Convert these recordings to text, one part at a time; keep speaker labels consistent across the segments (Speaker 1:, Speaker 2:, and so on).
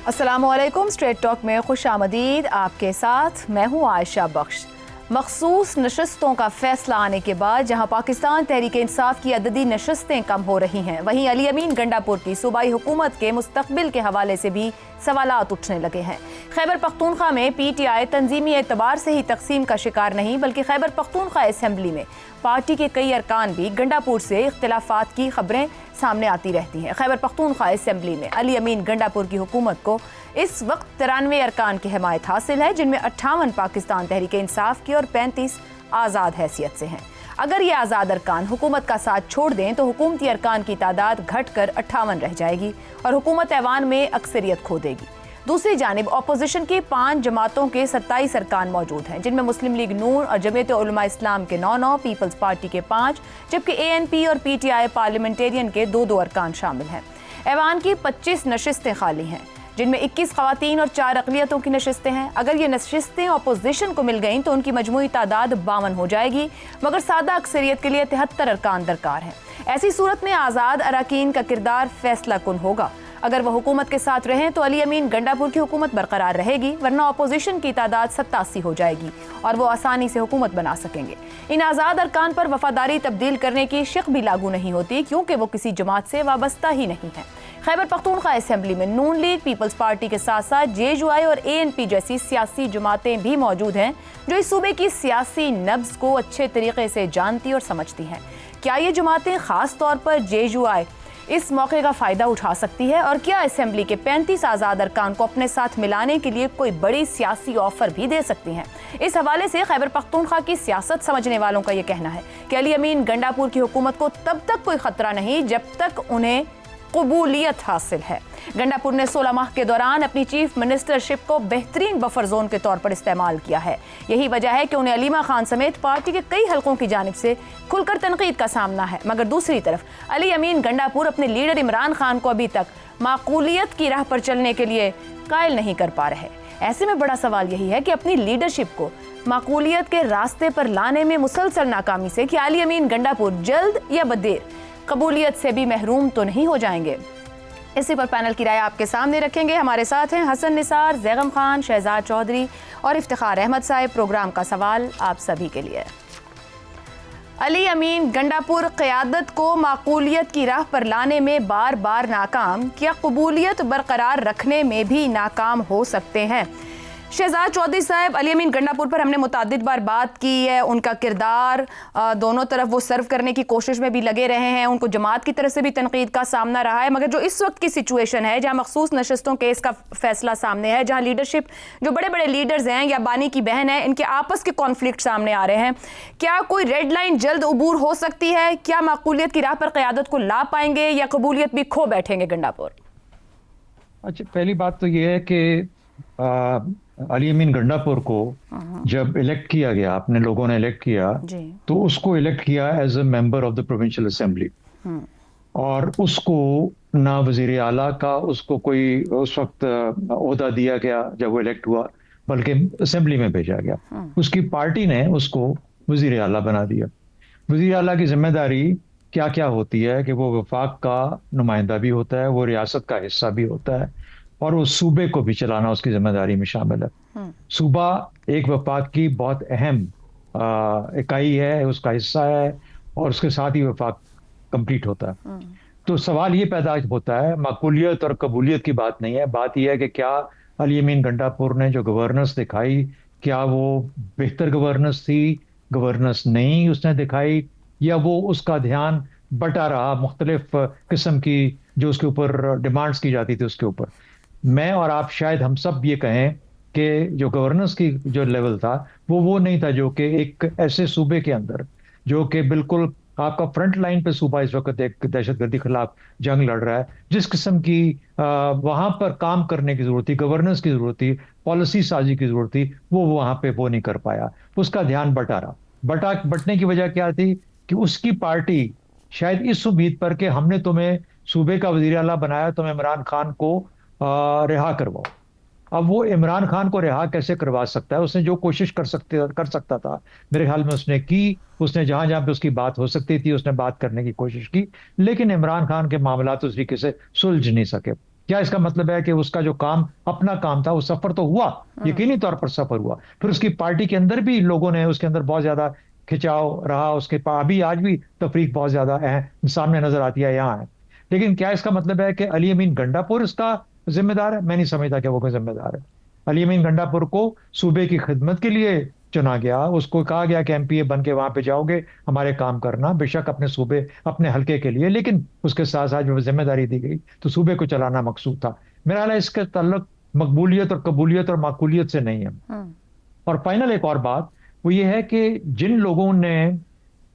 Speaker 1: अस्सलामुअलैकुम। Straight talk में खुश आमदीद। आपके साथ मैं हूँ आयशा बख्श। मखसूस नशस्तों का फैसला आने के बाद जहाँ पाकिस्तान तहरीक इंसाफ की अददी नशस्तें कम हो रही हैं, वहीं अली अमीन गंडापुर की सूबाई हुकूमत के मुस्तकबिल के हवाले से भी सवालात उठने लगे हैं। खैबर पख्तूनख्वा में PTI तंजीमी एतबार से ही तकसीम का शिकार नहीं, बल्कि खैबर पख्तूनख्वा असम्बली में पार्टी के कई अरकान भी गंडापुर से इख्तिलाफात की खबरें सामने आती रहती हैं। खैबर पख्तूनख्वा असम्बली में अली अमीन गंडापुर की हुकूमत को इस वक्त 93 अरकान की हिमायत हासिल है, जिनमें 58 पाकिस्तान तहरीक इंसाफ की और 35 आज़ाद हैसियत से हैं। अगर ये आज़ाद अरकान हुकूमत का साथ छोड़ दें तो हुकूमती अरकान की तादाद घटकर 58 रह जाएगी और हुकूमत ऐवान में अक्सरियत खो देगी। दूसरी जानिब अपोजिशन की 5 जमातों के 27 अरकान मौजूद हैं, जिनमें मुस्लिम लीग नून और जमीयत उलमा इस्लाम के 9, पीपल्स पार्टी के 5, जबकि ANP और PTI पार्लियामेंटेरियन के 2 अरकान शामिल हैं। ऐवान की 25 नशिस्तें खाली हैं, जिनमें 21 खवातीन और 4 अक़लियतों की नशिस्तें हैं। अगर ये नशिस्तें अपोजिशन को मिल गईं तो उनकी मजमूई तादाद 52 हो जाएगी, मगर सादा अक्सरियत के लिए 73 अरकान दरकार हैं। ऐसी सूरत में आज़ाद अरकान का किरदार फैसला कुन होगा। अगर वह हुकूमत के साथ रहें तो अली अमीन गंडापुर की हुकूमत बरकरार रहेगी, वरना अपोजिशन की तादाद 87 हो जाएगी और वो आसानी से हुकूमत बना सकेंगे। इन आज़ाद अरकान पर वफादारी तब्दील करने की शिक भी लागू नहीं होती, क्योंकि वो किसी जमात से वाबस्ता ही नहीं है। खैबर पख्तूनख्वा असम्बली में नून लीग, पीपल्स पार्टी के साथ साथ JUI और ANP जैसी सियासी जमातें भी मौजूद हैं, जो इस सूबे की सियासी नब्ज़ को अच्छे तरीके से जानती और समझती हैं। क्या ये जमातें ख़ास तौर पर JUI इस मौके का फ़ायदा उठा सकती है, और क्या असम्बली के 35 आज़ाद अरकान को अपने साथ मिलाने के लिए कोई बड़ी सियासी ऑफर भी दे सकती हैं? इस हवाले से खैबर पख्तूनख्वा की सियासत समझने वालों का ये कहना है कि अली अमीन गंडापुर की हुकूमत को तब तक कोई ख़तरा नहीं जब तक उन्हें कबूलियत हासिल है। गंडापुर ने 16 माह के दौरान अपनी चीफ मिनिस्टरशिप को बेहतरीन बफर जोन के तौर पर इस्तेमाल किया है। यही वजह है कि उन्हें अलीमा खान समेत पार्टी के कई हलकों की जानिब से खुलकर तनकीद का सामना है। मगर दूसरी तरफ अली अमीन गंडापुर अपने लीडर इमरान खान को अभी तक माकूलियत की राह पर चलने के लिए कायल नहीं कर पा रहे। ऐसे में बड़ा सवाल यही है कि अपनी लीडरशिप को माकूलियत के रास्ते पर लाने में मुसलसल नाकामी से क्या अली अमीन गंडापुर जल्द या बदेर कबूलियत से भी महरूम तो नहीं हो जाएंगे? इसी पर पैनल की राय आपके सामने रखेंगे। हमारे साथ हैं हसन निसार, जैगम खान, शहजाद चौधरी और इफ्तिखार अहमद साहब। प्रोग्राम का सवाल आप सभी के लिए। अली अमीन गंडापुर क़यादत को माकूलियत की राह पर लाने में बार बार नाकाम, क्या कबूलियत बरकरार रखने में भी नाकाम हो सकते हैं? शहजाद चौधरी साहब, अली अमीन गंडापुर पर हमने मुतादिद बार बात की है, उनका किरदार दोनों तरफ वो सर्व करने की कोशिश में भी लगे रहे हैं, उनको जमात की तरफ से भी तनकीद का सामना रहा है। मगर जो इस वक्त की सिचुएशन है, जहाँ मखसूस नशस्तों केस का फैसला सामने है, जहाँ लीडरशिप जो बड़े बड़े लीडर्स हैं या बानी की बहन है, इनके आपस के कॉन्फ्लिक्ट सामने आ रहे हैं, क्या कोई रेड लाइन जल्द अबूर हो सकती है? क्या माकूलियत की राह पर क़यादत को ला पाएंगे या कबूलियत भी खो बैठेंगे गंडापुर?
Speaker 2: अच्छा, पहली बात तो ये है कि अली अमीन गंडापुर को जब इलेक्ट किया गया, अपने लोगों ने इलेक्ट किया, तो उसको इलेक्ट किया as a member of the provincial assembly, और उसको ना वजीर आला का उसको कोई उस वक्त ओहदा दिया गया जब वो इलेक्ट हुआ, बल्कि असेंबली में भेजा गया। उसकी पार्टी ने उसको वजीर आला बना दिया। वजीर आला की जिम्मेदारी क्या क्या होती है कि वो वफाक का नुमाइंदा भी होता है, वो रियासत का हिस्सा भी होता है, और उस सूबे को भी चलाना उसकी जिम्मेदारी में शामिल है। सूबा एक वफाक की बहुत अहम इकाई है, उसका हिस्सा है, और उसके साथ ही वफाक कंप्लीट होता है। तो सवाल ये पैदा होता है, माकूलियत और कबूलियत की बात नहीं है, बात यह है कि क्या अली अमीन गंडापुर ने जो गवर्नेंस दिखाई, क्या वो बेहतर गवर्नेंस थी, गवर्नेंस नहीं उसने दिखाई, या वो उसका ध्यान बटा रहा मुख्तलिफ किस्म की जो उसके ऊपर डिमांड्स की जाती थी उसके ऊपर। मैं और आप शायद हम सब ये कहें कि जो गवर्नेंस की जो लेवल था वो नहीं था जो कि एक ऐसे सूबे के अंदर जो कि बिल्कुल आपका फ्रंट लाइन पे सूबा इस वक्त एक दहशतगर्दी खिलाफ जंग लड़ रहा है, जिस किस्म की वहां पर काम करने की जरूरत थी, गवर्नेंस की जरूरत थी, पॉलिसी साजी की जरूरत थी, वो वहां पे वो नहीं कर पाया। उसका ध्यान बटने की वजह क्या थी कि उसकी पार्टी शायद इस उम्मीद पर कि हमने तुम्हें सूबे का वजीर आला बनाया, तुम इमरान खान को रिहा करवाओ। अब वो इमरान खान को रिहा कैसे करवा सकता है? उसने जो कोशिश कर सकता था मेरे ख्याल में उसने की, उसने जहां जहां पे उसकी बात हो सकती थी उसने बात करने की कोशिश की, लेकिन इमरान खान के मामला तो उस तरीके से सुलझ नहीं सके। क्या इसका मतलब है कि उसका जो काम अपना काम था वो सफर तो हुआ, यकीनी तौर पर सफर हुआ। फिर उसकी पार्टी के अंदर भी लोगों ने उसके अंदर बहुत ज्यादा खिंचाव रहा, उसके अभी आज भी तफरीक बहुत ज्यादा सामने नजर आती है, यहाँ है। लेकिन क्या इसका मतलब है कि अली अमीन गंडापुर इसका जिम्मेदार है? मैं नहीं समझता कि वो कोई जिम्मेदार है। अली अमीन गंडापुर को सूबे की खिदमत के लिए चुना गया, उसको कहा गया कि एमपीए बन के वहां पे जाओगे हमारे काम करना, बेशक अपने सूबे अपने हल्के के लिए, लेकिन उसके साथ साथ जो जिम्मेदारी दी गई तो सूबे को चलाना मकसूद था। मेरा ख्याल है इसका ताल्लुक मकबूलियत और कबूलियत और माकूलियत से नहीं है। और फाइनल एक और बात वो ये है कि जिन लोगों ने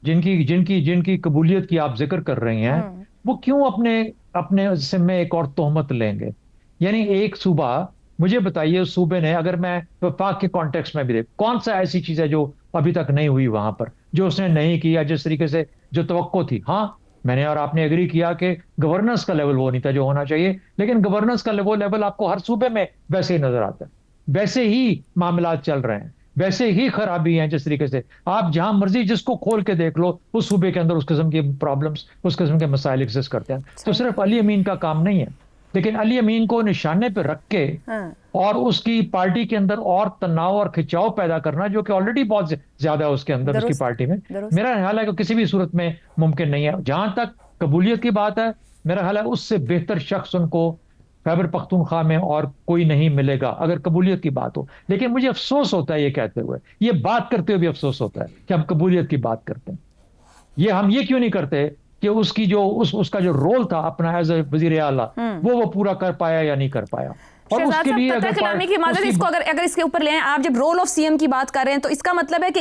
Speaker 2: जिनकी जिनकी जिनकी कबूलियत की आप जिक्र कर रही हैं, वो क्यों अपने अपने जिम्मे एक और तोहमत लेंगे? यानी एक सूबा, मुझे बताइए उस सूबे ने, अगर मैं पाक के कॉन्टेक्स्ट में भी देख, कौन सा ऐसी चीज है जो अभी तक नहीं हुई वहां पर, जो उसने नहीं किया जिस तरीके से जो तवक्को थी? हाँ, मैंने और आपने एग्री किया कि गवर्नेंस का लेवल वो नहीं था जो होना चाहिए, लेकिन गवर्नेंस का लेवल आपको हर सूबे में वैसे ही नजर आता है, वैसे ही मामलात चल रहे हैं, वैसे ही खराबी हैं। जिस तरीके से आप जहां मर्जी जिसको खोल के देख लो, उस सूबे के अंदर उस किस्म की प्रॉब्लम्स, उस किस्म के मसाइल एग्जिस्ट करते हैं। तो सिर्फ अली अमीन का काम नहीं है, लेकिन अली अमीन को निशाने पर रख के और उसकी पार्टी के अंदर और तनाव और खिंचाव पैदा करना, जो कि ऑलरेडी बहुत ज्यादा है उसके अंदर, उसकी पार्टी में, मेरा ख्याल है कि किसी भी सूरत में मुमकिन नहीं है। जहां तक कबूलियत की बात है, मेरा ख्याल है उससे बेहतर शख्स उनको खैबर पख्तूनख्वा में और कोई नहीं मिलेगा अगर कबूलियत की बात हो। लेकिन मुझे अफसोस होता है ये कहते हुए, ये बात करते हुए भी अफसोस होता है कि हम कबूलियत की बात करते हैं। हम ये क्यों नहीं करते कि उसकी जो उसका जो रोल था अपना एज ए वजीर आला, वो पूरा कर पाया या नहीं कर पाया। और उसके लिए
Speaker 1: अगर इसके ऊपर ले आए, आप जब रोल ऑफ सीएम की बात कर रहे हैं तो इसका मतलब है कि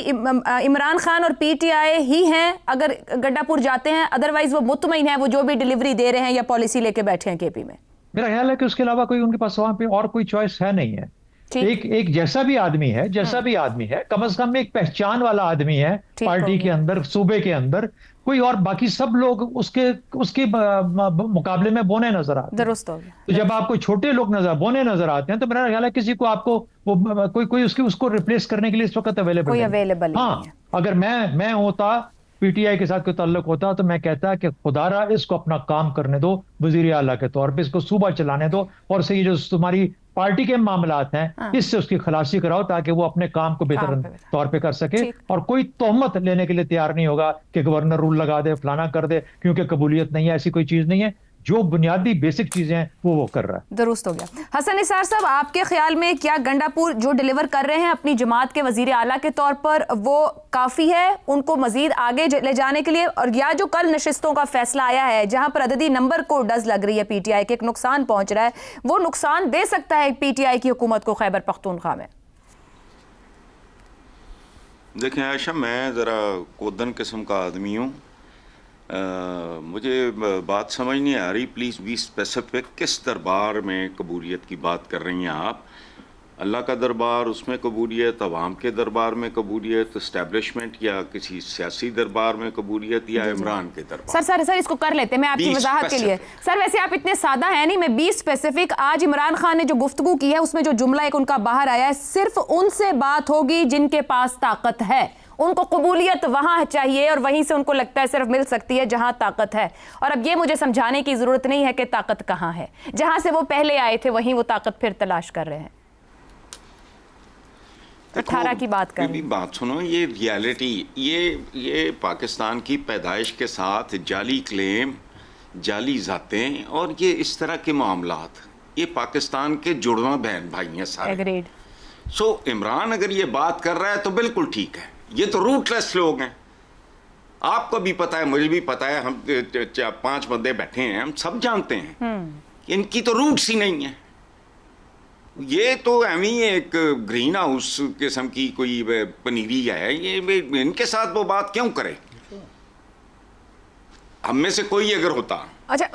Speaker 1: इमरान खान और पीटीआई ही हैं अगर गड्डापुर जाते हैं, अदरवाइज वो मुतमईन है, वो जो भी डिलीवरी दे रहे हैं या पॉलिसी लेके बैठे हैं केपी में?
Speaker 2: मेरा ख्याल है कि उसके अलावा कोई उनके पास वहां पे और कोई चॉइस है नहीं है। एक जैसा भी आदमी है, कम से कम एक पहचान वाला आदमी है पार्टी के अंदर, सूबे के अंदर, कोई और बाकी सब लोग उसके मुकाबले में बोने नजर आते हैं।
Speaker 1: दुरुस्त हो गया।
Speaker 2: तो जब आपको छोटे लोग बोने नजर आते हैं, तो मेरा ख्याल है किसी को आपको कोई उसको रिप्लेस करने के लिए इस वक्त अवेलेबल नहीं है। अगर मैं होता, पीटीआई के साथ कोई ताल्लुक होता, तो मैं कहता कि खुदारा इसको अपना काम करने दो वजीर आला के तौर पे, इसको सूबा चलाने दो, और से ये जो तुम्हारी पार्टी के मामलात हैं इससे उसकी खलासी कराओ, ताकि वो अपने काम को बेहतर तौर पे कर सके। और कोई तोहमत लेने के लिए तैयार नहीं होगा कि गवर्नर रूल लगा दे, फलाना कर दे, क्योंकि कबूलियत नहीं है, ऐसी कोई चीज नहीं है। जो बुनियादी बेसिक चीजें हैं वो कर रहा है।
Speaker 1: दुरुस्त हो गया। हसन निसार साहब, आपके ख्याल में क्या गंडापुर जो डिलीवर कर रहे हैं अपनी जमात के वजीर आला के तौर पर, वो काफी है उनको मजीद आगे ले जाने के लिए? और या जो कल नशिस्तों का फैसला आया है जहां पर अददी नंबर को डज लग रही है पीटीआई के, एक नुकसान पहुंच रहा है, वो नुकसान दे सकता है पीटीआई की हुकूमत को खैबर पख्तूनख्वा में?
Speaker 3: देखें आयशा, मैं ज़रा कोदन किस्म का आदमी हूँ, मुझे बात समझ नहीं आ रही। प्लीज़ बी स्पेसिफिक, किस दरबार में कबूलियत की बात कर रही हैं आप? अल्लाह का दरबार, उसमें कबूलियत, अवाम के दरबार में कबूलियत, इस्टेब्लिशमेंट या किसी सियासी दरबार में कबूलियत, या इमरान के दरबार?
Speaker 1: सर इसको कर लेते हैं, मैं आपकी वजाहत के लिए। सर वैसे आप इतने सादा है नहीं, मैं 20 स्पेसिफिक। आज इमरान खान ने जो गुफ्तगू की है उसमें जो जुमला एक उनका बाहर आया है, सिर्फ उनसे बात होगी जिनके पास ताकत है, उनको कबूलियत वहां चाहिए और वहीं से उनको लगता है सिर्फ मिल सकती है जहां ताकत है। और अब ये मुझे समझाने की जरूरत नहीं है कि ताकत कहां है, जहां से वो पहले आए थे वहीं वो ताकत फिर तलाश कर रहे हैं। 18 की बात कर,
Speaker 3: बात सुनो, ये रियलिटी, ये पाकिस्तान की पैदाइश के साथ जाली क्लेम, जाली जातें और ये इस तरह के मामलात, ये पाकिस्तान के जुड़वा बहन भाई हैं सारे।
Speaker 1: एग्रीड।
Speaker 3: सो इमरान अगर ये बात कर रहा है तो बिल्कुल ठीक है, ये तो रूटलेस लोग हैं। आपको भी पता है, मुझे भी पता है, हम 5 बंदे बैठे हैं, हम सब जानते हैं इनकी तो रूट्स ही नहीं है। ये तो एमी एक ग्रीन हाउस किस्म की कोई पनीरी है, ये इनके साथ वो बात क्यों करे? हम में से कोई अगर होता।
Speaker 1: अच्छा,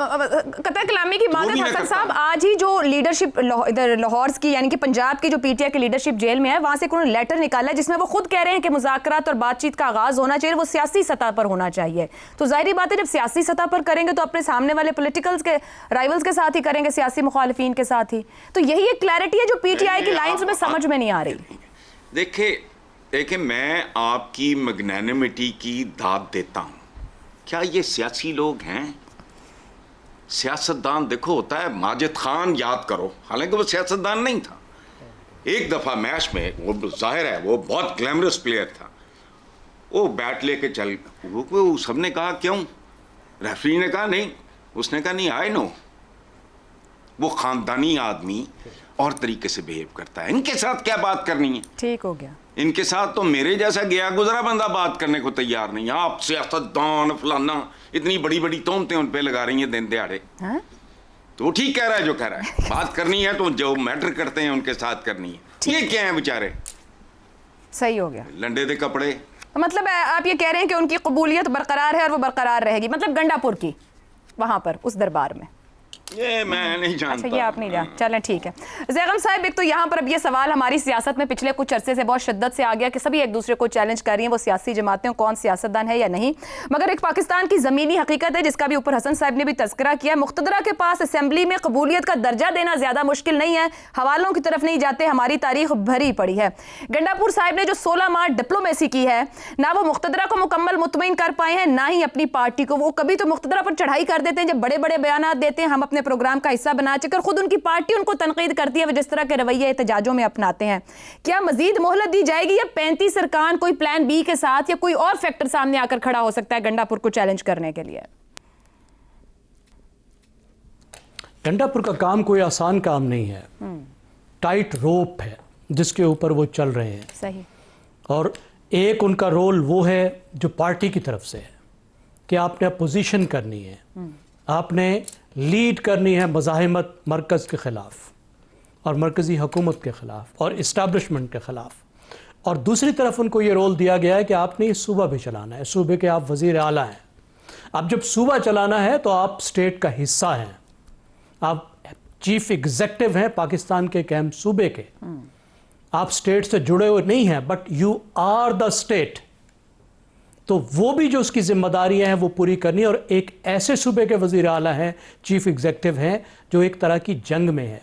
Speaker 1: कतई कलामी की बात है हसन साहब, आज ही जो लीडरशिप इधर लाहौर की यानी कि पंजाब की जो पीटीआई की लीडरशिप जेल में है, वहां से उन्होंने लेटर निकाला है जिसमें वो खुद कह रहे हैं कि मुज़ाकरात और बातचीत का आगाज होना चाहिए, वो सियासी सतह पर होना चाहिए। तो जाहिर बात है जब सियासी सतह पर करेंगे तो अपने सामने वाले पॉलिटिकल्स के राइवल्स के साथ ही करेंगे, सियासी मुखालिफिन के साथ ही। तो यही एक क्लैरिटी है जो पीटीआई की लाइन्स में समझ में नहीं आ रही।
Speaker 3: देखिए मैं आपकी मैग्नेनिमिटी की दाद देता हूं, क्या ये सियासी लोग हैं? सियासतदान देखो होता है, माजिद खान याद करो, हालांकि वो सियासतदान नहीं था। एक दफ़ा मैच में, वो जाहिर है वो बहुत ग्लैमरस प्लेयर था, वो बैट लेके चल, वो सबने कहा क्यों, रेफरी ने कहा नहीं, उसने कहा नहीं, आई नो, वो खानदानी आदमी और तरीके से बिहेव करता है, इनके साथ क्या बात करनी है।
Speaker 1: ठीक हो गया।
Speaker 3: इनके साथ तो मेरे जैसा गया गुजरा बंदा बात करने को तैयार नहीं। आप सियासतदान फलाना, इतनी बड़ी बड़ी तोहमतें उन पे लगा रही हैं दिन दिहाड़े। तो वो ठीक कह रहा है जो कह रहा है, बात करनी है तो जो मैटर करते हैं उनके साथ करनी है। ये क्या है बेचारे,
Speaker 1: सही हो गया,
Speaker 3: लंडे दे कपड़े।
Speaker 1: मतलब आप ये कह रहे हैं कि उनकी कबूलियत बरकरार है और वो बरकरार रहेगी, मतलब गंडापुर की वहां पर उस दरबार में।
Speaker 3: ये मैं नहीं जानता।
Speaker 1: अच्छा, ये आप नहीं जानते, चलें ठीक है। ज़ैगम साहब, एक तो यहाँ पर अब ये सवाल हमारी सियासत में पिछले कुछ अरसे से बहुत शिद्दत से आ गया कि सभी एक दूसरे को चैलेंज कर रही हैं, वो सियासी जमातें कौन सियासतदान है या नहीं, मगर एक पाकिस्तान की ज़मीनी हकीकत है जिसका भी ऊपर हसन साहब ने भी तज़किरा किया। मुक़्तदरा के पास असेंबली में कबूलियत का दर्जा देना ज़्यादा मुश्किल नहीं है, हवालों की तरफ नहीं जाते, हमारी तारीख भरी पड़ी है। गंडापुर साहब ने जो 16 माह डिप्लोमेसी की है, ना वो मुक़्तदरा को मुकम्मल मुतमईन कर पाए हैं, ना ही अपनी पार्टी को। वो कभी तो मुक़्तदरा पर चढ़ाई कर देते हैं, जब बड़े बड़े बयान देते हैं, हम अपने प्रोग्राम का हिस्सा बना चुकर, खुद उनकी पार्टी उनको तनकीद करती है वो जिस तरह के रवैये एहतजाजों में अपनाते हैं। क्या मजीद मोहलत दी जाएगी या 35 अरकान कोई प्लान बी के साथ या कोई और फैक्टर सामने आकर खड़ा हो सकता है गंडापुर को चैलेंज करने के लिए?
Speaker 4: गंडापुर का काम कोई आसान काम नहीं है, टाइट रोप है जिसके ऊपर वो चल रहे हैं।
Speaker 1: सही। और
Speaker 4: एक उनका रोल वो है जो पार्टी की तरफ से है कि आपने अपोजिशन करनी है, आपने लीड करनी है मज़ाहिमत मरकज़ के ख़िलाफ़ और मरकज़ी हुकूमत के ख़िलाफ़ और इस्टेब्लिशमेंट के ख़िलाफ़। और दूसरी तरफ उनको ये रोल दिया गया है कि आपने ये सूबा भी चलाना है, सूबे के आप वज़ीर आला हैं। अब जब सूबा चलाना है तो आप स्टेट का हिस्सा हैं, आप चीफ एग्जेक्टिव हैं पाकिस्तान के अहम सूबे के, आप स्टेट से जुड़े हुए नहीं हैं, but you are the state. तो वो भी जो उसकी जिम्मेदारियां हैं वो पूरी करनी है। और एक ऐसे सूबे के वज़ीर आला हैं, चीफ एग्जेक्टिव हैं, जो एक तरह की जंग में है,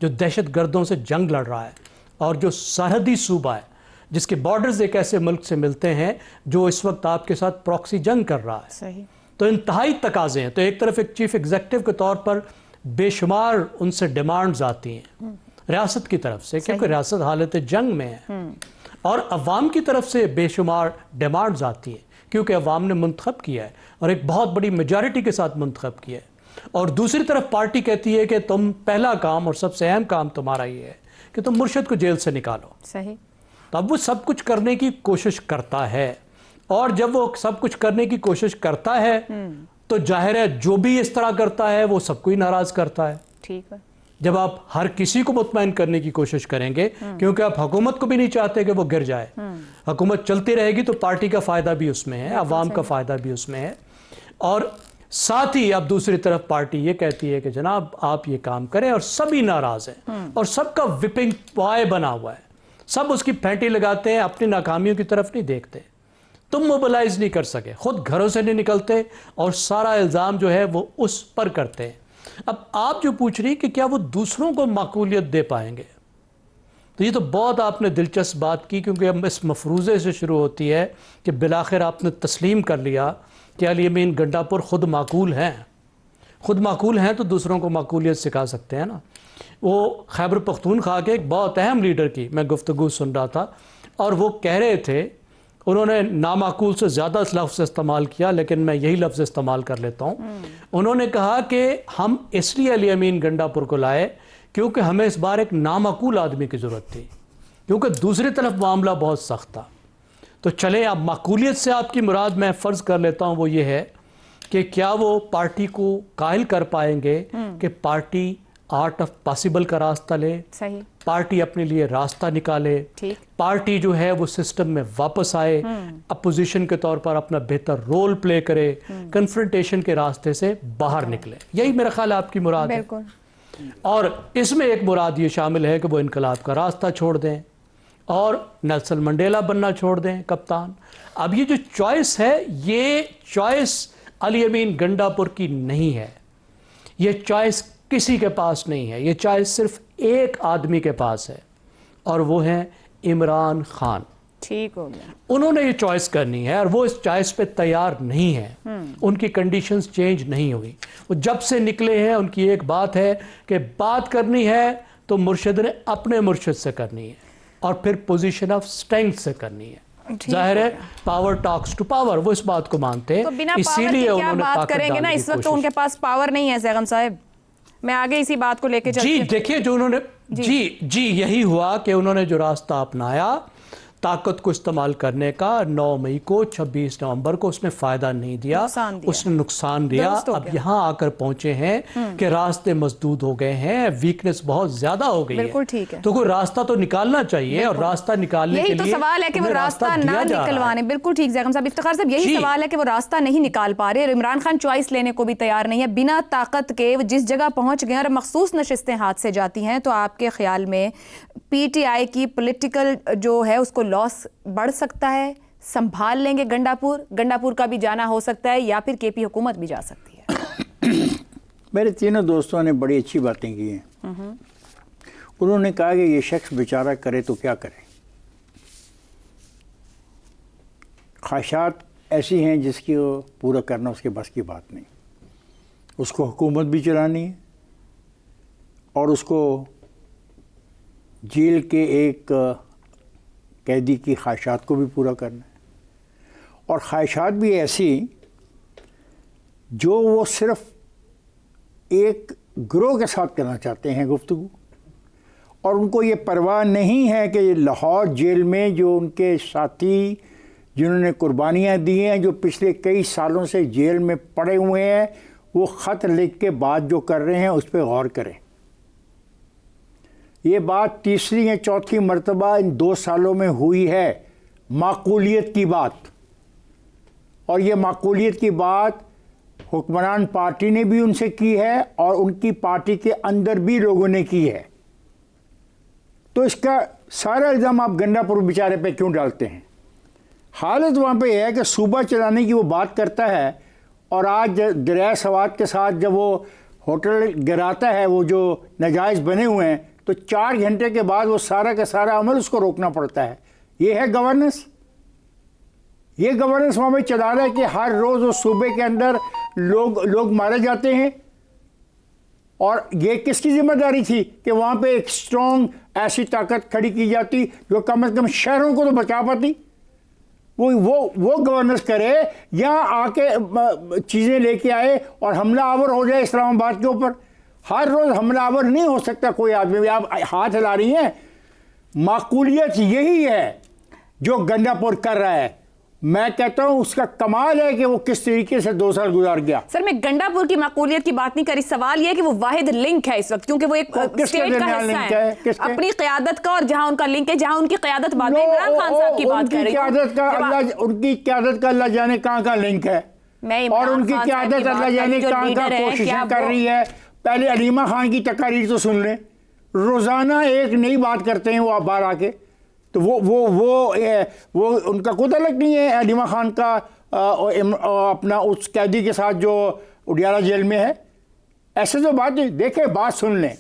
Speaker 4: जो दहशत गर्दों से जंग लड़ रहा है, और जो सरहदी सूबा है जिसके बॉर्डर्स एक ऐसे मुल्क से मिलते हैं जो इस वक्त आपके साथ प्रॉक्सी जंग कर रहा है।
Speaker 1: सही।
Speaker 4: तो इंतहाई तकाजे हैं। तो एक तरफ एक चीफ एग्जेक्टिव के तौर पर बेशुमार उनसे डिमांड्स आती हैं रियासत की तरफ से, क्योंकि रियासत हालत जंग में है, और अवाम की तरफ से बेशुमार डिमांड्स आती हैं क्योंकि अवाम ने मुंतखब किया है और एक बहुत बड़ी मेजॉरिटी के साथ मुंतखब किया है। और दूसरी तरफ पार्टी कहती है कि तुम पहला काम और सबसे अहम काम तुम्हारा ये है कि तुम मुर्शद को जेल से निकालो।
Speaker 1: सही।
Speaker 4: तो अब वो सब कुछ करने की कोशिश करता है, और जब वो सब कुछ करने की कोशिश करता है तो जाहिर है जो भी इस तरह करता है वो सबको ही नाराज करता है।
Speaker 1: ठीक है।
Speaker 4: जब आप हर किसी को मुतमईन करने की कोशिश करेंगे, क्योंकि आप हुकूमत को भी नहीं चाहते कि वो गिर जाए, हुकूमत चलती रहेगी तो पार्टी का फ़ायदा भी उसमें है, अवाम का फ़ायदा भी उसमें है। और साथ ही अब दूसरी तरफ पार्टी ये कहती है कि जनाब आप ये काम करें, और सभी नाराज़ हैं और सबका विपिंग पॉय बना हुआ है, सब उसकी फैंटी लगाते हैं, अपनी नाकामियों की तरफ नहीं देखते। तुम मोबिलाइज नहीं कर सके, खुद घरों से नहीं निकलते, और सारा इल्ज़ाम जो है वो उस पर करते हैं। अब आप जो पूछ रही कि क्या वो दूसरों को माकूलियत दे पाएंगे, तो ये तो बहुत आपने दिलचस्प बात की, क्योंकि अब इस मफरूज़े से शुरू होती है कि बिलाखिर आपने तस्लीम कर लिया कि अली अमीन गंडापुर ख़ुद माकूल हैं। ख़ुद माकूल हैं तो दूसरों को माकूलियत सिखा सकते हैं ना। वो खैबर पख्तूनख्वा के एक बहुत अहम लीडर की मैं गुफ्तगू सुन रहा था, और वो कह रहे थे, उन्होंने नामाकूल से ज़्यादा लफ्ज़ इस्तेमाल किया, लेकिन मैं यही लफ्ज़ इस्तेमाल कर लेता हूँ। उन्होंने कहा कि हम इसलिए अली अमीन गंडापुर को लाए क्योंकि हमें इस बार एक नामाकूल आदमी की ज़रूरत थी, क्योंकि दूसरी तरफ मामला बहुत सख्त था। तो चले, अब माकूलियत से आपकी मुराद मैं फ़र्ज़ कर लेता हूँ वो ये है कि क्या वो पार्टी को कायल कर पाएंगे कि पार्टी आर्ट ऑफ पॉसिबल का रास्ता ले।
Speaker 1: सही।
Speaker 4: पार्टी अपने लिए रास्ता निकाले।
Speaker 1: ठीक।
Speaker 4: पार्टी जो है वो सिस्टम में वापस आए, अपोजिशन के तौर पर अपना बेहतर रोल प्ले करे, कन्फ्रंटेशन के रास्ते से बाहर निकले। यही मेरा ख्याल है आपकी मुराद है। और इसमें एक मुराद ये शामिल है कि वो इनकलाब का रास्ता छोड़ दें और नेल्सन मंडेला बनना छोड़ दें कप्तान। अब ये जो चॉइस है, ये चॉइस अली अमीन गंडापुर की नहीं है, ये चॉइस किसी के पास नहीं है, ये चॉइस सिर्फ एक आदमी के पास है, और वो है इमरान खान।
Speaker 1: ठीक हो गया।
Speaker 4: उन्होंने ये चॉइस करनी है और वो इस चॉइस पे तैयार नहीं है। उनकी कंडीशंस चेंज नहीं हुई। वो जब से निकले हैं उनकी एक बात है कि बात करनी है तो मुर्शिद ने अपने मुर्शिद से करनी है और फिर पोजीशन ऑफ स्ट्रेंथ से करनी है। जाहिर है पावर टॉक्स टू पावर, वो इस बात को मानते हैं।
Speaker 1: तो बिना
Speaker 4: इसीलिए
Speaker 1: पावर के क्या
Speaker 4: उन्होंने
Speaker 1: बात
Speaker 4: ताकत
Speaker 1: करेंगे ना,
Speaker 4: डालने
Speaker 1: इस
Speaker 4: की
Speaker 1: वक्त तो
Speaker 4: कोशिश
Speaker 1: उनके पास पावर नहीं है सैगम साहब। मैं आगे इसी बात को लेके चलती
Speaker 4: जी
Speaker 1: हूं।
Speaker 4: देखिए जो उन्होंने जी यही हुआ कि उन्होंने जो रास्ता अपनाया ताकत को इस्तेमाल करने का, 9 मई को 26 नवंबर को उसने फायदा नहीं दिया, उसने नुकसान दिया। अब यहाँ आकर पहुंचे हैं कि रास्ते मसदूद हो गए हैं, वीकनेस बहुत ज्यादा हो गई
Speaker 1: बिल्कुल ठीक है।
Speaker 4: तो कोई रास्ता तो निकालना चाहिए और रास्ता निकालने के लिए
Speaker 1: यही तो सवाल है कि वो रास्ता ना निकलवाने। बिल्कुल ठीक जैगम साहब, इफ्तिखार साहब, यही सवाल है कि वो रास्ता नहीं निकाल पा रहे और इमरान खान चॉइस लेने को भी तैयार नहीं है। बिना ताकत के वो जिस जगह पहुंच गए और मखसूस नशिस्तें हाथ से जाती हैं, तो आपके ख्याल में पीटीआई की पॉलिटिकल जो है उसको लॉस बढ़ सकता है? संभाल लेंगे गंडापुर का भी जाना हो सकता है या फिर केपी हुकूमत भी जा सकती है?
Speaker 5: मेरे तीनों दोस्तों ने बड़ी अच्छी बातें की हैं। उन्होंने कहा कि ये शख्स बेचारा करे तो क्या करे। ख्वाहिशात ऐसी हैं जिसकी पूरा करना उसके बस की बात नहीं। उसको हुकूमत भी चलानी है और उसको जेल के एक कैदी की ख्वाहिशात को भी पूरा करना है और ख्वाहिशात भी ऐसी जो वो सिर्फ एक गिरोह के साथ करना चाहते हैं गुफ्तगू, और उनको ये परवाह नहीं है कि लाहौर जेल में जो उनके साथी जिन्होंने कुर्बानियाँ दी हैं, जो पिछले कई सालों से जेल में पड़े हुए हैं, वो ख़त लिख के बात जो कर रहे हैं उस पर गौर करें। ये बात तीसरी या चौथी मर्तबा इन 2 सालों में हुई है, माकूलियत की बात। और ये माकूलियत की बात हुक्मरान पार्टी ने भी उनसे की है और उनकी पार्टी के अंदर भी लोगों ने की है। तो इसका सारा इल्ज़ाम आप गंडापुर बेचारे पे क्यों डालते हैं? हालत वहाँ पे है कि सूबा चलाने की वो बात करता है और आज दरिया सवात के साथ जब वो होटल गिराता है, वो जो नाजायज़ बने हुए हैं, तो 4 घंटे के बाद वो सारा का सारा अमल उसको रोकना पड़ता है। ये है गवर्नेंस। ये गवर्नेंस वहाँ पे चला रहा है कि हर रोज़ उस सूबे के अंदर लोग मारे जाते हैं। और ये किसकी जिम्मेदारी थी कि वहाँ पे एक स्ट्रॉन्ग ऐसी ताकत खड़ी की जाती जो कम से कम शहरों को तो बचा पाती। वो गवर्नेंस करे या आके चीज़ें लेके आए और हमला आवर हो जाए इस्लामाबाद के ऊपर। हर रोज़ हमलावर नहीं हो सकता कोई आदमी। आप हाथ हिला रही हैं। माकूलियत यही है जो गंडापुर कर रहा है। मैं कहता हूं उसका कमाल है कि वो किस तरीके से 2 साल गुजार गया।
Speaker 1: सर, मैं गंडापुर की माकूलियत की बात नहीं करी। सवाल यह है कि वो वाहिद लिंक है इस वक्त, क्योंकि वो एक स्टेट का हिस्सा है अपनी क़यादत का, और जहां उनका लिंक है, जहां उनकी क़यादत बाद में इमरान खान साहब की बात कर रही हूं।
Speaker 5: उनकी क़यादत का अल्लाह जाने कहां लिंक है, और उनकी क़यादत अल्लाह जाने कहां कोशिशें कर रही है। पहले अलीमा खान की तकारीर तो सुन लें। रोज़ाना एक नई बात करते हैं वो आप बाहर आके। तो वो उनका खुद अलग नहीं है अलीमा खान का अपना उस कैदी के साथ जो उडियाला जेल में है। ऐसे तो बात नहीं। देखें, बात सुन लें।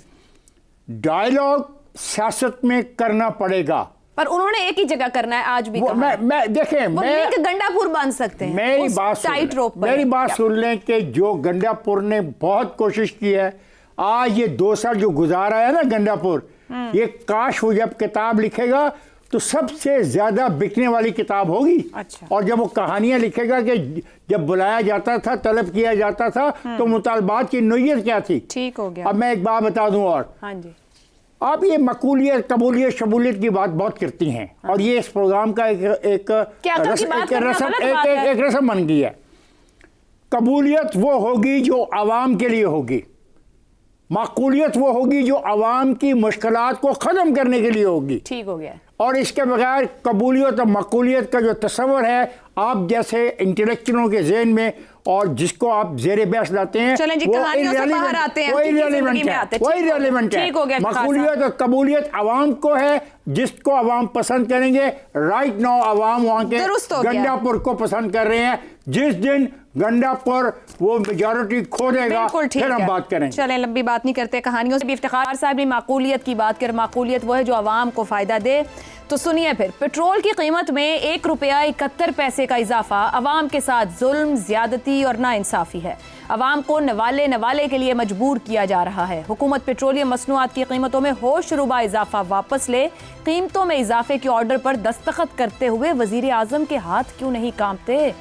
Speaker 5: डायलॉग सियासत में करना पड़ेगा,
Speaker 1: पर उन्होंने एक ही जगह करना है आज भी।
Speaker 5: मैं देखें, मैं
Speaker 1: गंडापुर बांध सकते हैं।
Speaker 5: मेरी बात सुन लें कि जो गंडापुर ने बहुत कोशिश की है। आज ये 2 साल जो गुजारा है ना गंडापुर, ये काश वो जब किताब लिखेगा तो सबसे ज्यादा बिकने वाली किताब होगी।
Speaker 1: अच्छा।
Speaker 5: और जब वो कहानियां लिखेगा कि जब बुलाया जाता था, तलब किया जाता था, तो मुतालबात की नोयत क्या थी।
Speaker 1: ठीक हो गया।
Speaker 5: अब मैं एक बात बता दूं और,
Speaker 1: हाँ जी,
Speaker 5: आप ये मकबूलियत, कबूलियत, शमूलियत की बात बहुत करती हैं। हाँ। और ये इस प्रोग्राम का एक रस्म बन गई है। कबूलियत वो होगी जो आवाम के लिए होगी, माकूलियत वो होगी जो आवाम की मुश्किलात को ख़त्म करने के लिए होगी।
Speaker 1: ठीक हो गया।
Speaker 5: और इसके बगैर कबूलियत और मकबूलियत का जो तस्वर है आप जैसे इंटेलेक्चुअलों के जहन में, और जिसको आप जेर बहस लाते हैं, वही रेलिवेंट है। मकबूलियत और कबूलियत आवाम को है, जिसको आवाम पसंद करेंगे। राइट नाउ आवाम वहाँ के गंडापुर को पसंद कर रहे हैं। जिस दिन गंडापुर वो मेजॉरिटी खो देगा
Speaker 1: बिल्कुल ठीक
Speaker 5: फिर हम
Speaker 1: है।
Speaker 5: बात करेंगे।
Speaker 1: चलें, लंबी बात नहीं करते, कहानियों से भी। इफ्तिखार साहब ने माकूलियत की बात कर, माकूलियत वो है जो आवाम को फ़ायदा दे। तो सुनिए फिर, पेट्रोल की कीमत में 1 रुपया 71 पैसे का इजाफा आवाम के साथ जुल्म, ज्यादती और नाइंसाफ़ी है। आवाम को नवाले के लिए मजबूर किया जा रहा है। हुकूमत पेट्रोलियम मसनूआत की कीमतों में होशरुबा इजाफा वापस ले। कीमतों में इजाफे के ऑर्डर पर दस्तखत करते हुए वजीर आजम के हाथ क्यों नहीं कांपते?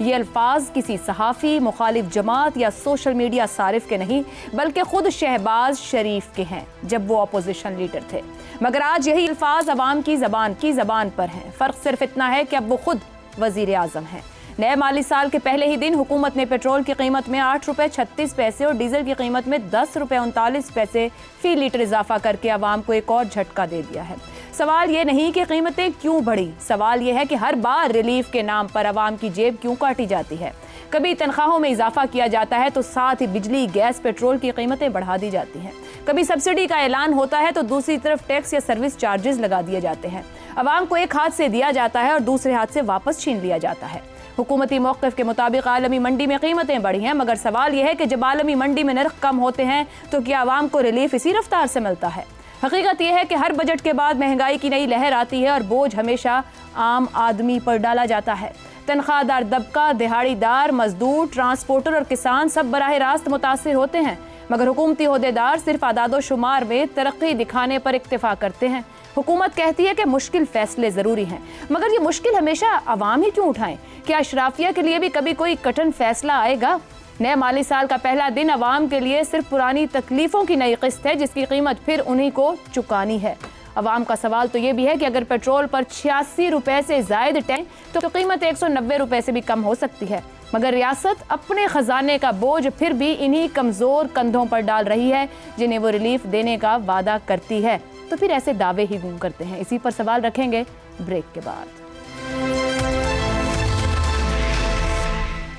Speaker 1: ये अल्फाज किसी सहाफ़ी, मुखालिफ जमात या सोशल मीडिया सारिफ के नहीं, बल्कि खुद शहबाज शरीफ के हैं जब वो अपोजिशन लीडर थे। मगर आज यही अल्फाज अवाम की ज़बान पर हैं। फ़र्क सिर्फ इतना है कि अब वो खुद वज़ीर आज़म हैं। नए माली साल के पहले ही दिन हुकूमत ने पेट्रोल की कीमत में 8 रुपये 36 पैसे और डीजल की कीमत में 10 रुपये 39 पैसे फी लीटर इजाफा करके आवाम को एक और झटका दे दिया है। सवाल ये नहीं कि कीमतें क्यों बढ़ी, सवाल ये है कि हर बार रिलीफ के नाम पर आवाम की जेब क्यों काटी जाती है। कभी तनख्वाहों में इजाफा किया जाता है तो साथ ही बिजली, गैस, पेट्रोल की कीमतें बढ़ा दी जाती हैं। कभी सब्सिडी का ऐलान होता है तो दूसरी तरफ टैक्स या सर्विस चार्जेस लगा दिए जाते हैं। आवाम को एक हाथ से दिया जाता है और दूसरे हाथ से वापस छीन लिया जाता है। हुकूमती मौक़िफ़ के मुताबिक आलमी मंडी में कीमतें बढ़ी हैं, मगर सवाल यह है कि जब आलमी मंडी में नर्ख कम होते हैं तो क्या आवाम को रिलीफ इसी रफ्तार से मिलता है? हकीकत यह है कि हर बजट के बाद महंगाई की नई लहर आती है और बोझ हमेशा आम आदमी पर डाला जाता है। तनख्वाहदार तबका, दिहाड़ीदार, मजदूर, ट्रांसपोर्टर और किसान सब बराह रास्त मुतासिर होते हैं, मगर हुकूमती ओहदेदार सिर्फ आदादो शुमार में तरक्की दिखाने पर इक्तफा करते हैं। हुकूमत कहती है कि मुश्किल फैसले ज़रूरी हैं, मगर ये मुश्किल हमेशा अवाम ही क्यों उठाएं? क्या अशराफिया के लिए भी कभी कोई कठिन फैसला आएगा? नए माली साल का पहला दिन अवाम के लिए सिर्फ पुरानी तकलीफ़ों की नई किस्त है जिसकी कीमत फिर उन्हीं को चुकानी है। अवाम का सवाल तो ये भी है कि अगर पेट्रोल पर 86 रुपए से ज़ायद टैक्स तो कीमत 190 रुपए से भी कम हो सकती है, मगर रियासत अपने ख़जाने का बोझ फिर भी इन्हीं कमज़ोर कंधों पर डाल रही है जिन्हें वो रिलीफ देने का वादा करती है। तो फिर ऐसे दावे ही क्यों करते हैं? इसी पर सवाल रखेंगे ब्रेक के बाद।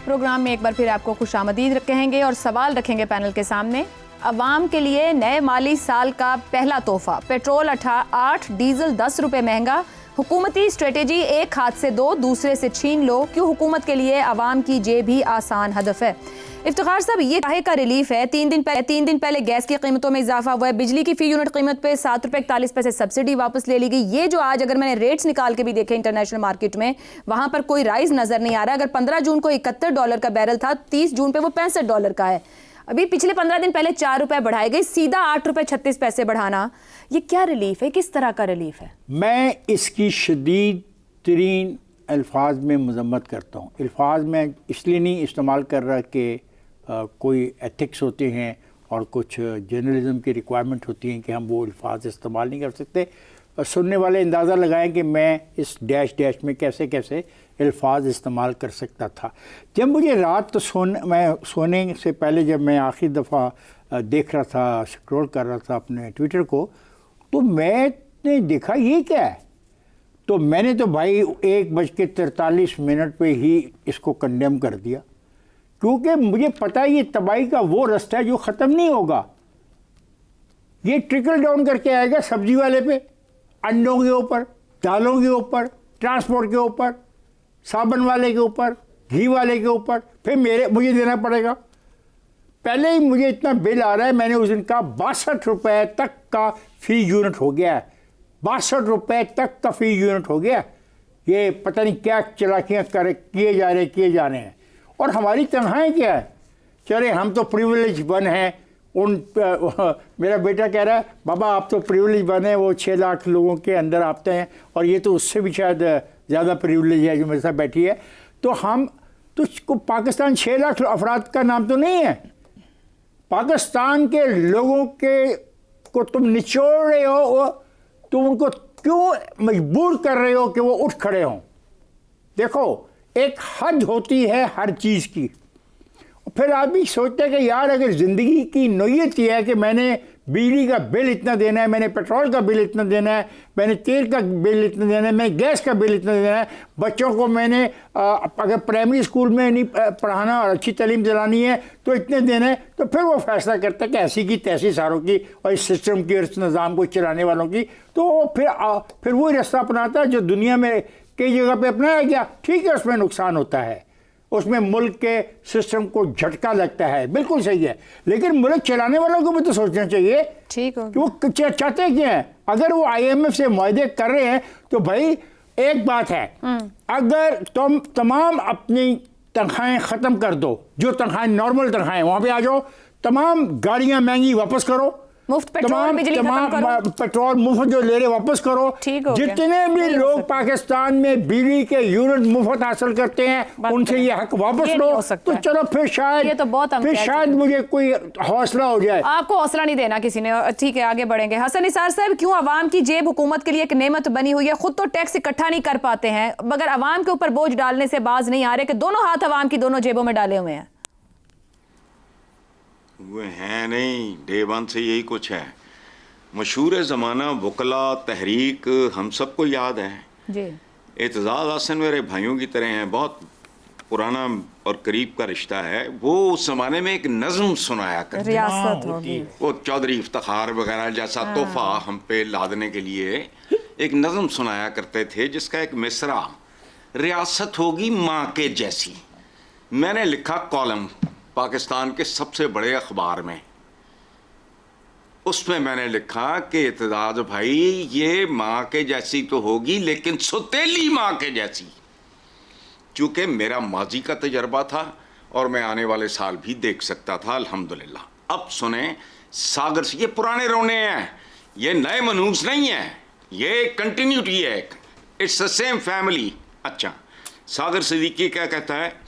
Speaker 1: प्रोग्राम में एक बार फिर आपको खुशामदीद कहेंगे और सवाल रखेंगे पैनल के सामने। अवाम के लिए नए माली साल का पहला तोहफा, पेट्रोल 8, डीजल 10 रुपए महंगा, हुकूमती स्ट्रेटेजी एक हाथ से दो, दूसरे से छीन लो। क्यों हुकूमत के लिए अवाम की जेब ही आसान हदफ है? इफ्तिखार साहब, ये काहे का रिलीफ है? 3 दिन पहले गैस की कीमतों में इजाफा हुआ है, बिजली की फी यूनिट कीमत पे 7 रुपये 41 पैसे सब्सिडी वापस ले ली गई। ये जो आज अगर मैंने रेट्स निकाल के भी देखे इंटरनेशनल मार्केट में, वहां पर कोई राइज नजर नहीं आ रहा। अगर 15 जून को $71 का बैरल था, 30 जून पे वो $65 का है। अभी पिछले 15 दिन पहले 4 रुपए बढ़ाए गए, सीधा 8 रुपये 36 पैसे बढ़ाना, ये क्या रिलीफ है? किस तरह का रिलीफ है?
Speaker 5: मैं इसकी शदीद तरीन अल्फाज में मजम्मत करता हूँ। अल्फाज में इसलिए नहीं इस्तेमाल कर रहा कि कोई एथिक्स होते हैं और कुछ जर्नलिज्म की रिक्वायरमेंट होती हैं कि हम वो अल्फाज इस्तेमाल नहीं कर सकते। सुनने वाले अंदाज़ा लगाएं कि मैं इस डैश में कैसे कैसे अल्फाज इस्तेमाल कर सकता था। जब मुझे रात मैं सोने से पहले जब मैं आखिरी दफ़ा देख रहा था, स्क्रॉल कर रहा था अपने ट्विटर को, तो मैंने देखा ये क्या है। तो मैंने तो भाई 1:43 पे ही इसको कंडेम कर दिया, क्योंकि मुझे पता है ये तबाही का वो रास्ता है जो ख़त्म नहीं होगा। ये ट्रिकल डाउन करके आएगा सब्जी वाले पे, अंडों के ऊपर, दालों के ऊपर, ट्रांसपोर्ट के ऊपर, साबुन वाले के ऊपर, घी वाले के ऊपर, फिर मुझे देना पड़ेगा। पहले ही मुझे इतना बिल आ रहा है, मैंने उस दिन कहा 62 रुपये तक का फी यूनिट हो गया है। 62 रुपये तक का फी यूनिट हो गया। ये पता नहीं क्या चलाकियाँ किए जा रहे हैं। और हमारी तनख्वाहें क्या है? चले हम तो प्रिविलेज वन हैं। मेरा बेटा कह रहा है बाबा आप तो प्रिविलेज वन है, वो 6 लाख लोगों के अंदर आते हैं, और ये तो उससे भी शायद ज़्यादा प्रिविलेज है जो मेरे साथ बैठी है। तो पाकिस्तान 6 लाख अफराद का नाम तो नहीं है। पाकिस्तान के लोगों को तुम निचोड़ रहे हो, तुम उनको क्यों मजबूर कर रहे हो कि वो उठ खड़े हों? देखो, एक हद होती है हर चीज़ की। फिर आदमी सोचता है कि यार अगर ज़िंदगी की नोयत ये है कि मैंने बिजली का बिल इतना देना है, मैंने पेट्रोल का बिल इतना देना है, मैंने तेल का बिल इतना देना है, मैंने गैस का बिल इतना देना है, बच्चों को मैंने अगर प्राइमरी स्कूल में नहीं पढ़ाना और अच्छी तालीम दिलानी है तो इतने देना है, तो फिर वो फैसला करता है कि ऐसी की तैसी सारों की और इस सिस्टम की और इस निज़ाम को चलाने वालों की। तो फिर वही रास्ता अपनाता है जो दुनिया में कई जगह पर अपनाया गया। ठीक है, उसमें नुकसान होता है, उसमें मुल्क के सिस्टम को झटका लगता है, बिल्कुल सही है, लेकिन मुल्क चलाने वालों को भी तो सोचना चाहिए
Speaker 1: ठीक हो
Speaker 5: कि वो चाहते क्या है। अगर वो IMF से मुआहदे कर रहे हैं तो भाई एक बात है, अगर तुम तमाम अपनी तनख्वाहें ख़त्म कर दो, जो तनख्वाहें नॉर्मल तनख्वाहें वहाँ पे आ जाओ, तमाम गाड़ियाँ महंगी वापस करो,
Speaker 1: मुफ्त पेट्रोल बिजली खत्म करो,
Speaker 5: पेट्रोल मुफ्त जो ले रहे वापस करो,
Speaker 1: ठीक हो गया।
Speaker 5: जितने भी लोग पाकिस्तान में बिजली के यूनिट मुफ्त हासिल करते हैं उनसे ये हक वापस लो, तो चलो फिर शायद मुझे कोई हौसला हो जाए।
Speaker 1: आपको हौसला नहीं देना किसी ने, ठीक है आगे बढ़ेंगे। हसन निसार साहब, क्यों अवाम की जेब हुकूमत के लिए एक नेमत बनी हुई है? खुद तो टैक्स इकट्ठा नहीं कर पाते हैं, मगर अवाम के ऊपर बोझ डालने से बाज नहीं आ रहे कि दोनों हाथ अवाम की दोनों जेबों में डाले हुए हैं।
Speaker 3: हुए हैं नहीं, डे वन से यही कुछ है। मशहूर ज़माना वकला तहरीक हम सबको याद है
Speaker 1: जी।
Speaker 3: एतजाज़ हसन मेरे भाइयों की तरह हैं, बहुत पुराना और करीब का रिश्ता है। वो उस ज़माने में एक नज़म सुनाया करते,
Speaker 1: रियासत होगी,
Speaker 3: वो चौधरी इफ्तिखार वगैरह जैसा तोहफा हम पे लादने के लिए एक नज़म सुनाया करते थे, जिसका एक मिसरा रियासत होगी माँ के जैसी। मैंने लिखा कॉलम पाकिस्तान के सबसे बड़े अखबार में, उसमें मैंने लिखा कि एतजाज भाई ये माँ के जैसी तो होगी लेकिन सुतेली माँ के जैसी। चूँकि मेरा माजी का तजर्बा था और मैं आने वाले साल भी देख सकता था अल्हम्दुलिल्लाह। अब सुने सागर से, ये पुराने रोने हैं, ये नए मनूस नहीं है, ये कंटिन्यूटी है, इट्स द सेम फैमिली। अच्छा, सागर सिद्दीकी क्या कहता है?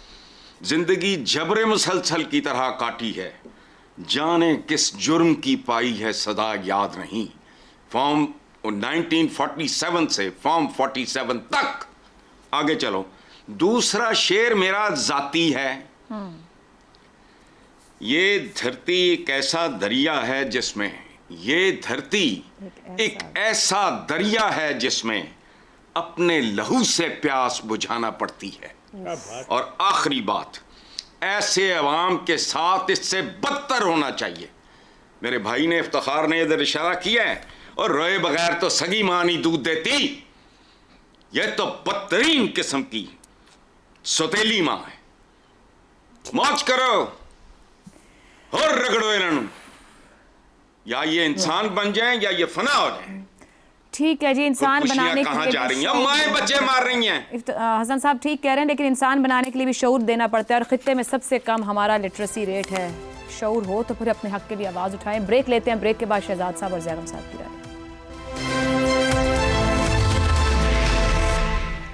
Speaker 3: जिंदगी जबरे मुसलसल की तरह काटी है, जाने किस जुर्म की पाई है सदा याद नहीं। फॉर्म 1947 से फॉर्म 47 तक आगे चलो। दूसरा शेर मेरा जाती है, ये धरती एक ऐसा दरिया है जिसमें, ये धरती एक ऐसा दरिया है जिसमें अपने लहू से प्यास बुझाना पड़ती है। और आखिरी बात, ऐसे अवाम के साथ इससे बदतर होना चाहिए। मेरे भाई ने, इफ्तिखार ने इधर इशारा किया है, और रोए बगैर तो सगी मां नहीं दूध देती, यह तो बदतरीन किस्म की सौतेली मां है। मौज करो और रगड़ो इन्हों, या ये इंसान बन जाएं या ये फना हो जाएं।
Speaker 1: ठीक है जी, इंसान बनाने के लिए
Speaker 3: जा रही हैं, माएं बच्चे मार रही हैं।
Speaker 1: हसन साहब ठीक कह रहे हैं, लेकिन इंसान बनाने के लिए भी शऊर देना पड़ता है, और खित्ते में सबसे कम हमारा लिटरेसी रेट है। शऊर हो तो फिर अपने हक के लिए आवाज़ उठाएं। ब्रेक लेते हैं, ब्रेक के बाद शहजाद साहब और जैगम साहब की राय।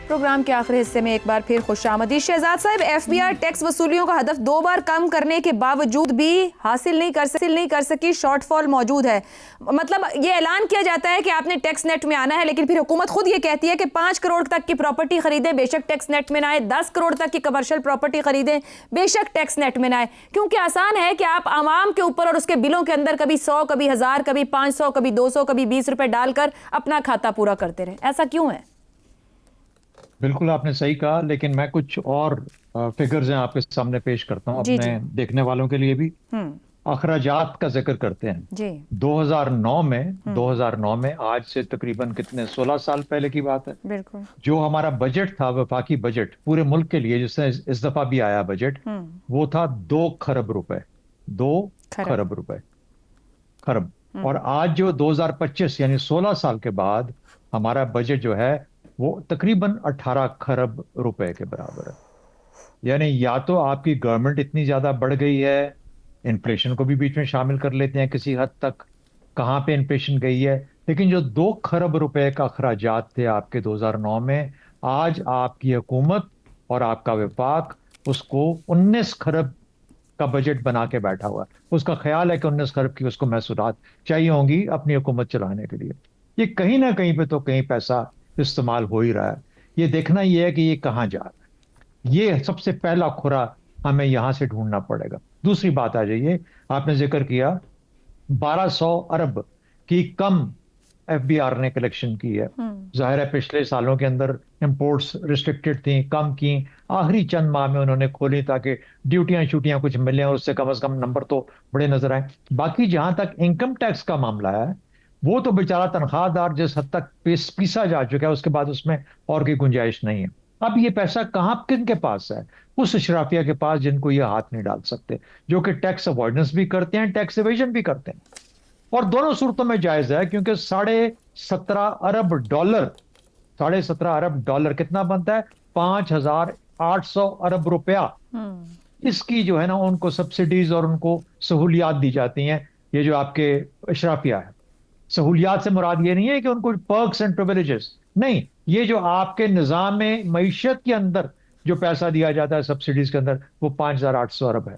Speaker 1: प्रोग्राम के आखिरी हिस्से में एक बार फिर खुशामदीद। शहजाद साहब, FBI टैक्स वसूलियों का हदफ 2 बार कम करने के बावजूद भी हासिल नहीं कर सकी, शॉर्टफॉल मौजूद है। मतलब ये ऐलान किया जाता है कि आपने टैक्स नेट में आना है, लेकिन फिर हुकूमत खुद ये कहती है कि 5 करोड़ तक की प्रॉपर्टी खरीदें, बेशक टैक्स नेट में ना आए, 10 करोड़ तक की कमर्शियल प्रॉपर्टी खरीदें, बेशक टैक्स नेट में ना आए। क्योंकि आसान है कि आप आवाम के ऊपर और उसके बिलों के अंदर कभी 100, कभी 1000, कभी 500, कभी 200, कभी 20 रुपए डालकर अपना खाता पूरा करते रहें। ऐसा क्यों है?
Speaker 2: बिल्कुल आपने सही कहा, लेकिन मैं कुछ और फिगर्स हैं आपके सामने पेश करता हूं अपने देखने वालों के लिए भी। अखराजात का जिक्र करते हैं जी। 2009 में आज से तकरीबन कितने 16 साल पहले की बात है। बिल्कुल। जो हमारा बजट था, वफाकी बजट पूरे मुल्क के लिए, जिसने इस दफा भी आया बजट, वो था 2 खरब रुपए, 2 खरब रुपए, खरब। और आज जो 2025 यानी 16 साल के बाद हमारा बजट जो है वो तकरीबन 18 खरब रुपए के बराबर है। यानी या तो आपकी गवर्नमेंट इतनी ज्यादा बढ़ गई है, इन्फ्लेशन को भी बीच में शामिल कर लेते हैं किसी हद तक, कहाँ पे इन्फ्लेशन गई है, लेकिन जो 2 खरब रुपए का अखराजात थे आपके 2009 में, आज आपकी हुकूमत और आपका विफाक उसको 19 खरब का बजट बना के बैठा हुआ है। उसका ख्याल है कि 19 खरब की उसको महसूलात चाहिए होंगी अपनी हुकूमत चलाने के लिए। ये कहीं ना कहीं पे तो कहीं पैसा इस्तेमाल हो ही रहा है। ये देखना ये है कि ये कहाँ जा रहा है, ये सबसे पहला खुरा हमें यहां से ढूंढना पड़ेगा। दूसरी बात आ जाइए, आपने जिक्र किया 1200 अरब की कम FBR ने कलेक्शन की है। जाहिर है पिछले सालों के अंदर इंपोर्ट्स रिस्ट्रिक्टेड थी, कम की, आखिरी चंद माह में उन्होंने खोली ताकि ड्यूटियां शूटियां कुछ मिले और उससे कम से कम नंबर तो बड़े नजर आए। बाकी जहां तक इनकम टैक्स का मामला है, वो तो बेचारा तनख्वाहदार जिस हद तक पीसा जा चुका है, उसके बाद उसमें और कोई गुंजाइश नहीं है। अब ये पैसा कहाँ किन के पास है? उस अशराफिया के पास जिनको ये हाथ नहीं डाल सकते, जो कि टैक्स अवॉइडेंस भी करते हैं, टैक्स एवेजन भी करते हैं। और दोनों सूरतों में जायज है, क्योंकि 17.5 अरब डॉलर कितना बनता है? 5,800 अरब रुपया। इसकी जो है ना, उनको सब्सिडीज और उनको सहूलियात दी जाती हैं। ये जो आपके अशराफिया है, सहूलियात से मुराद ये नहीं है कि उनको पर्क्स एंड प्रिविलेजेस, नहीं, ये जो आपके निजाम में मईशत के अंदर जो पैसा दिया जाता है सब्सिडीज के अंदर, वो 5,800 अरब है।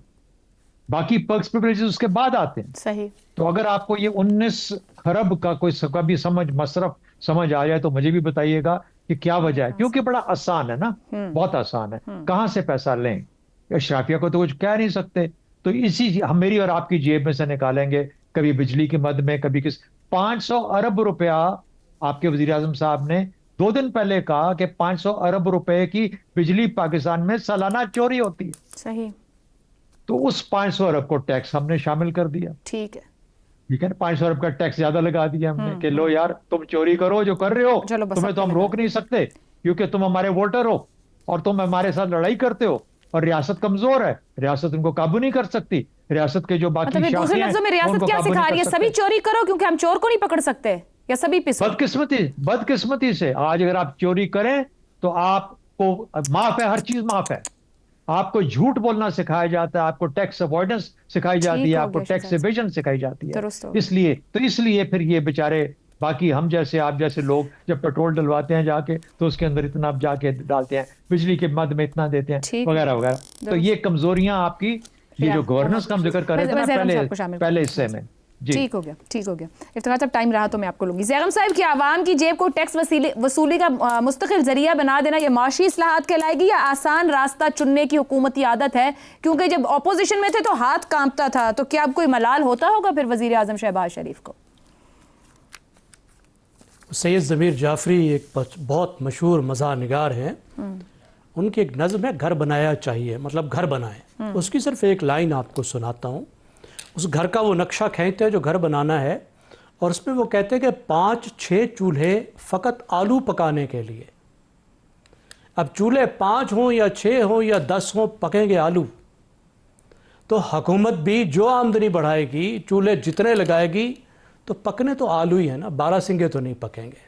Speaker 2: बाकी पर्क्स प्रिविलेजेस उसके बाद आते हैं।
Speaker 1: सही।
Speaker 2: तो अगर आपको ये 19 खरब का कोई कभी मसरफ समझ आ जाए तो मुझे भी बताइएगा कि क्या वजह है, क्योंकि बड़ा आसान है ना, बहुत आसान है। कहां से पैसा लें? अशराफिया को तो कुछ कह नहीं सकते, तो इसी हम मेरी और आपकी जेब में से निकालेंगे, कभी बिजली की मद में, कभी 500 अरब रुपया आपके वजीर आजम साहब ने 2 दिन पहले कहा कि 500 अरब रुपए की बिजली पाकिस्तान में सालाना चोरी होती है।
Speaker 1: सही।
Speaker 2: तो उस 500 अरब को टैक्स हमने शामिल कर दिया।
Speaker 1: ठीक है,
Speaker 2: ठीक है ना, 500 अरब का टैक्स ज्यादा लगा दिया हमने कि लो यार, तुम चोरी करो जो कर रहे हो,
Speaker 1: चलो बस
Speaker 2: तुम्हें तो हम
Speaker 1: आपको
Speaker 2: रोक नहीं सकते, क्योंकि तुम हमारे वोटर हो और तुम हमारे साथ लड़ाई करते हो, और रियासत कमजोर है, रियासत उनको काबू नहीं कर सकती, रियासत के जो बाकी
Speaker 1: मतलब दूसरे
Speaker 2: शाखें हैं,
Speaker 1: लफ्जों में
Speaker 2: वो
Speaker 1: रियासत
Speaker 2: उनको
Speaker 1: क्या
Speaker 2: काबू
Speaker 1: सिखा
Speaker 2: नहीं
Speaker 1: रही है?
Speaker 2: कर
Speaker 1: सभी
Speaker 2: सकते।
Speaker 1: चोरी करो, क्योंकि हम चोर को नहीं पकड़ सकते, या सभी पिसो?
Speaker 2: बदकिस्मती से आज अगर आप चोरी करें तो आपको माफ है, हर चीज माफ है। आपको झूठ बोलना सिखाया जाता है, आपको टैक्स अवॉइडेंस सिखाई जाती है, आपको टैक्स एवेजन सिखाई जाती है। इसलिए फिर ये बेचारे बाकी हम जैसे आप जैसे लोग जब पेट्रोल डलवाते हैं जाके, तो उसके अंदर इतना आप जाके डालते हैं, बिजली के मद में इतना देते हैं, वगैरह वगैरह। तो ये कमजोरियां आपकी, ये जो गवर्नेंस का हम जिक्र कर रहे थे ना पहले हिस्से में।
Speaker 1: ठीक हो गया, ठीक हो गया। इफ्तिखार साहब, टाइम रहा तो मैं आपको लूंगी। ज़ैगम साहब, की आवाम की जेब को टैक्स वसूली का मुस्तकिल जरिया बना देना ये माशी इस्लाहात कहलाएगी, या आसान रास्ता चुनने की हुकूमती आदत है? क्योंकि जब ऑपोजिशन में थे तो हाथ कांपता था, तो क्या अब कोई मलाल होता होगा फिर वजीर आजम शहबाज शरीफ को?
Speaker 4: सैयद ज़मीर जाफरी एक बहुत मशहूर मज़ाह निगार हैं, उनकी एक नज़्म है, घर बनाया चाहिए, मतलब घर बनाए। उसकी सिर्फ एक लाइन आपको सुनाता हूँ। उस घर का वो नक्शा खींचते हैं जो घर बनाना है, और उसमें वो कहते हैं कि 5-6 चूल्हे फ़कत आलू पकाने के लिए। अब चूल्हे 5 हों या 6 हों या 10 हों, पकेंगे आलू। तो हुकूमत भी जो आमदनी बढ़ाएगी, चूल्हे जितने लगाएगी, तो पकने तो आलू ही है ना, 12 सिंगे तो नहीं पकेंगे।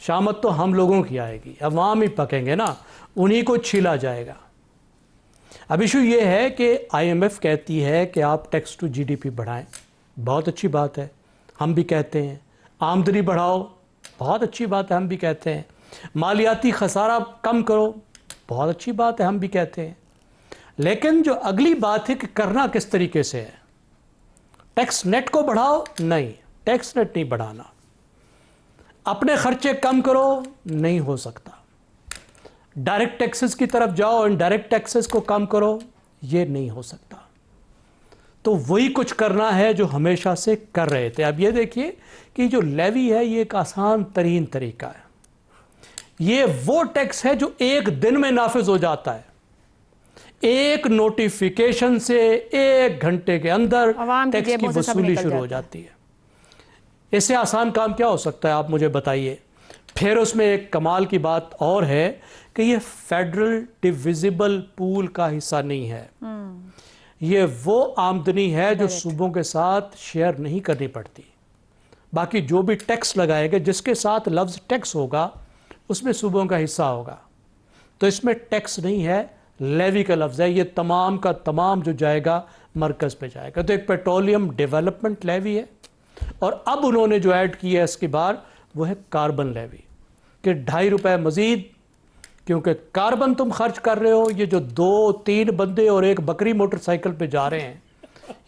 Speaker 4: शामत तो हम लोगों की आएगी, अवाम ही पकेंगे ना, उन्हीं को छीला जाएगा। अब इशू ये है कि IMF कहती है कि आप टैक्स टू GDP बढ़ाएं, बहुत अच्छी बात है, हम भी कहते हैं। आमदनी बढ़ाओ, बहुत अच्छी बात है, हम भी कहते हैं। मालियाती खसारा कम करो, बहुत अच्छी बात है, हम भी कहते हैं। लेकिन जो अगली बात है कि करना किस तरीके से है। टैक्स नेट को बढ़ाओ, नहीं, टैक्स नेट नहीं बढ़ाना। अपने खर्चे कम करो, नहीं हो सकता। डायरेक्ट टैक्सेस की तरफ जाओ, इनडायरेक्ट टैक्सेस को कम करो, ये नहीं हो सकता। तो वही कुछ करना है जो हमेशा से कर रहे थे। अब ये देखिए कि जो लेवी है, ये एक आसान तरीन तरीका है। ये वो टैक्स है जो एक दिन में नाफिज हो जाता है। एक नोटिफिकेशन से 1 घंटे के अंदर टैक्स की वसूली शुरू हो जाती है। इससे आसान काम क्या हो सकता है, आप मुझे बताइए। फिर उसमें एक कमाल की बात और है कि ये फेडरल डिविजिबल पूल का हिस्सा नहीं है। ये वो आमदनी है जो सूबों के साथ शेयर नहीं करनी पड़ती। बाकी जो भी टैक्स लगाएगा, जिसके साथ लफ्ज़ टैक्स होगा, उसमें सूबों का हिस्सा होगा। तो इसमें टैक्स नहीं है, लेवी का लफ्ज़ है। ये तमाम का तमाम जो जाएगा मरकज़ पे जाएगा। तो एक पेट्रोलियम डेवलपमेंट लेवी है, और अब उन्होंने जो ऐड किया है इसके बाद, वो है कार्बन लेवी, कि 2.5 रुपये मज़ीद, क्योंकि कार्बन तुम खर्च कर रहे हो। ये जो 2-3 बंदे और एक बकरी मोटरसाइकिल पे जा रहे हैं,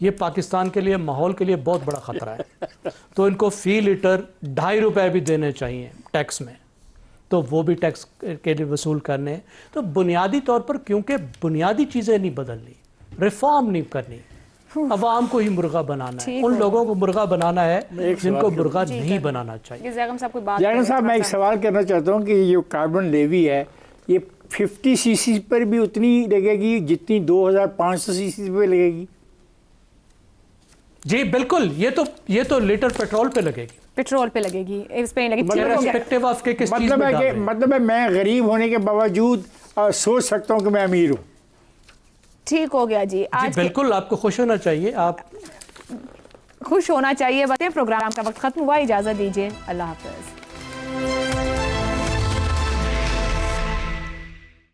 Speaker 4: ये पाकिस्तान के लिए, माहौल के लिए बहुत बड़ा ख़तरा है। तो इनको फ़ी लीटर 2.5 रुपये भी देने चाहिए टैक्स में, तो वो भी टैक्स के लिए वसूल करने। तो बुनियादी तौर पर, क्योंकि बुनियादी चीज़ें नहीं बदलनी, रिफॉर्म नहीं करनी, अवाम को ही मुर्गा बनाना है, उन लोगों को मुर्गा बनाना है जिनको मुर्गा नहीं बनाना चाहिए।
Speaker 1: ज़ैगम
Speaker 5: साहब, मैं एक सवाल करना चाहता हूँ कि ये जो कार्बन लेवी है, ये 50 सीसी पर भी उतनी लगेगी जितनी 2500 सीसी पे लगेगी?
Speaker 4: जी बिल्कुल, ये तो लीटर पेट्रोल पे लगेगी,
Speaker 1: पेट्रोल पे लगेगी, इस पे नहीं लगेगी। ठीक हो गया।
Speaker 4: irrespective of के किस चीज
Speaker 5: मतलब
Speaker 4: में
Speaker 5: है
Speaker 4: डाल
Speaker 5: कि
Speaker 4: रहे हैं।
Speaker 5: मतलब है मैं गरीब होने के बावजूद सोच सकता हूँ कि मैं अमीर हूँ।
Speaker 1: ठीक हो गया जी।
Speaker 4: जी
Speaker 1: आज
Speaker 4: बिल्कुल, आपको खुश होना चाहिए, आप
Speaker 1: खुश होना चाहिए। प्रोग्राम का वक्त खत्म हुआ, इजाजत दीजिए, अल्लाह हाफिज।